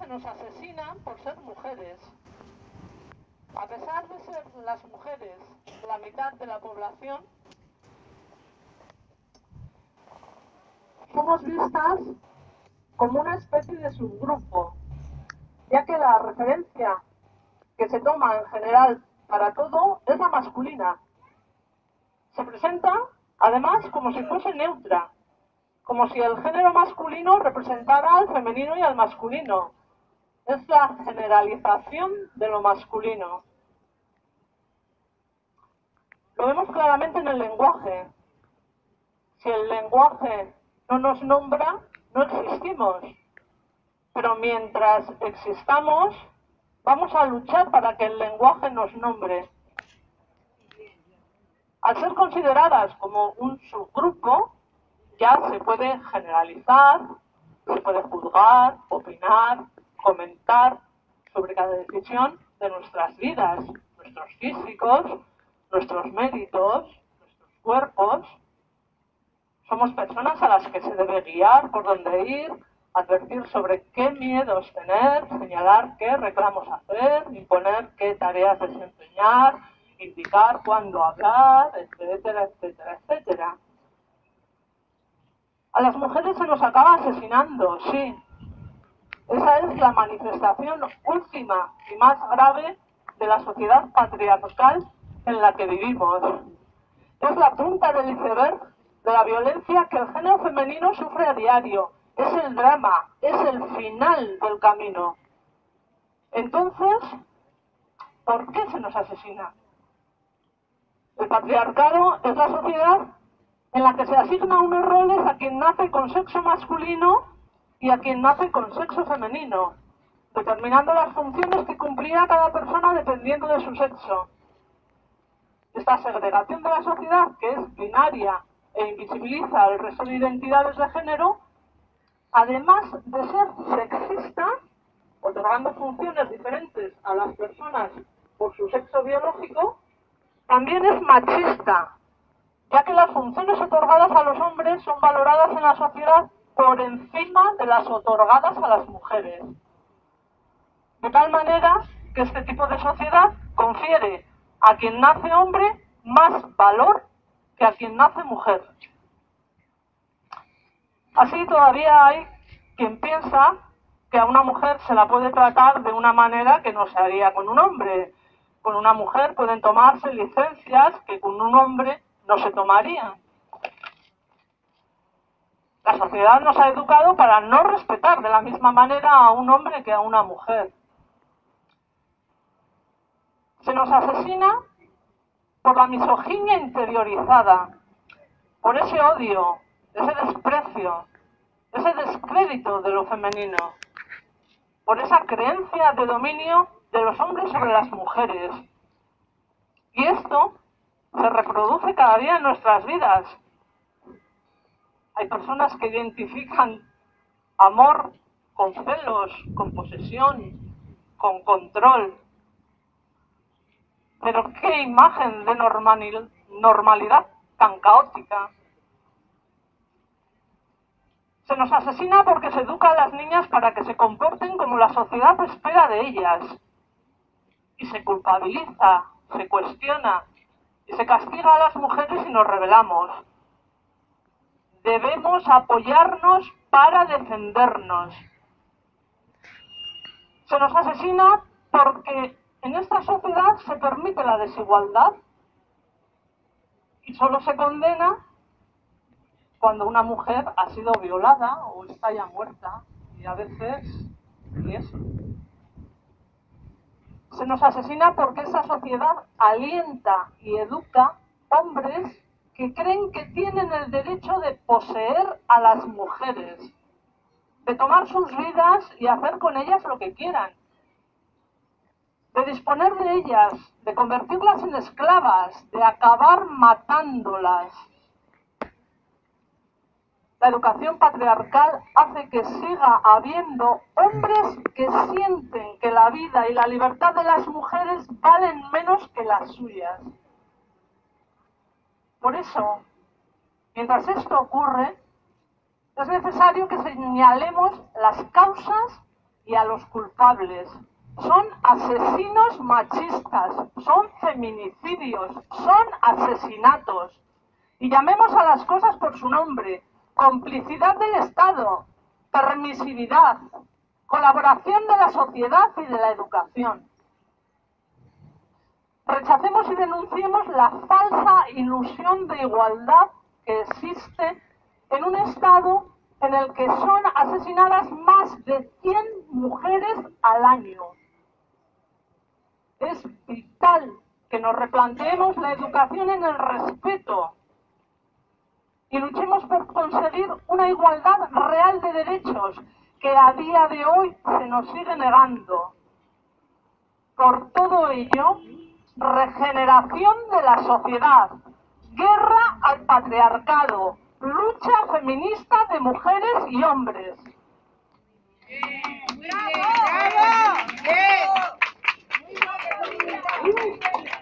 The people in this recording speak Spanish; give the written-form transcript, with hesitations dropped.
nos asesinan por ser mujeres. A pesar de ser las mujeres la mitad de la población, somos vistas como una especie de subgrupo, ya que la referencia que se toma en general para todo es la masculina. Se presenta, además, como si fuese neutra, como si el género masculino representara al femenino y al masculino. Es la generalización de lo masculino. Lo vemos claramente en el lenguaje. Si el lenguaje no nos nombra, no existimos. Pero mientras existamos, vamos a luchar para que el lenguaje nos nombre. Al ser consideradas como un subgrupo, ya se puede generalizar, se puede juzgar, opinar, comentar sobre cada decisión de nuestras vidas, nuestros físicos, nuestros méritos, nuestros cuerpos. Somos personas a las que se debe guiar por dónde ir, advertir sobre qué miedos tener, señalar qué reclamos hacer, imponer qué tareas desempeñar, indicar cuándo hablar, etcétera, etcétera, etcétera. A las mujeres se nos acaba asesinando, sí. Esa es la manifestación última y más grave de la sociedad patriarcal en la que vivimos. Es la punta del iceberg de la violencia que el género femenino sufre a diario. Es el drama, es el final del camino. Entonces, ¿por qué se nos asesina? El patriarcado es la sociedad en la que se asigna unos roles a quien nace con sexo masculino y a quien nace con sexo femenino, determinando las funciones que cumplirá cada persona dependiendo de su sexo. Esta segregación de la sociedad, que es binaria e invisibiliza el resto de identidades de género, además de ser sexista, otorgando funciones diferentes a las personas por su sexo biológico, también es machista, ya que las funciones otorgadas a los hombres son valoradas en la sociedad por encima de las otorgadas a las mujeres. De tal manera que este tipo de sociedad confiere a quien nace hombre más valor que a quien nace mujer. Así todavía hay quien piensa que a una mujer se la puede tratar de una manera que no se haría con un hombre. Con una mujer pueden tomarse licencias que con un hombre no se tomarían. La sociedad nos ha educado para no respetar de la misma manera a un hombre que a una mujer. Se nos asesina por la misoginia interiorizada, por ese odio, ese desprecio, ese descrédito de lo femenino, por esa creencia de dominio de los hombres sobre las mujeres. Y esto se reproduce cada día en nuestras vidas. Hay personas que identifican amor con celos, con posesión, con control. Pero qué imagen de normalidad tan caótica. Se nos asesina porque se educa a las niñas para que se comporten como la sociedad espera de ellas. Y se culpabiliza, se cuestiona y se castiga a las mujeres si nos rebelamos. Debemos apoyarnos para defendernos. Se nos asesina porque en esta sociedad se permite la desigualdad y solo se condena cuando una mujer ha sido violada o está ya muerta, y a veces ni eso. Se nos asesina porque esa sociedad alienta y educa hombres que creen que tienen el derecho de poseer a las mujeres, de tomar sus vidas y hacer con ellas lo que quieran, de disponer de ellas, de convertirlas en esclavas, de acabar matándolas. La educación patriarcal hace que siga habiendo hombres que sienten que la vida y la libertad de las mujeres valen menos que las suyas. Por eso, mientras esto ocurre, es necesario que señalemos las causas y a los culpables. Son asesinos machistas, son feminicidios, son asesinatos. Y llamemos a las cosas por su nombre: complicidad del Estado, permisividad, colaboración de la sociedad y de la educación. Rechacemos y denunciemos la falsa ilusión de igualdad que existe en un Estado en el que son asesinadas más de 100 mujeres al año. Es vital que nos replanteemos la educación en el respeto y luchemos por conseguir una igualdad real de derechos que a día de hoy se nos sigue negando. Por todo ello, regeneración de la sociedad, guerra al patriarcado, lucha feminista de mujeres y hombres.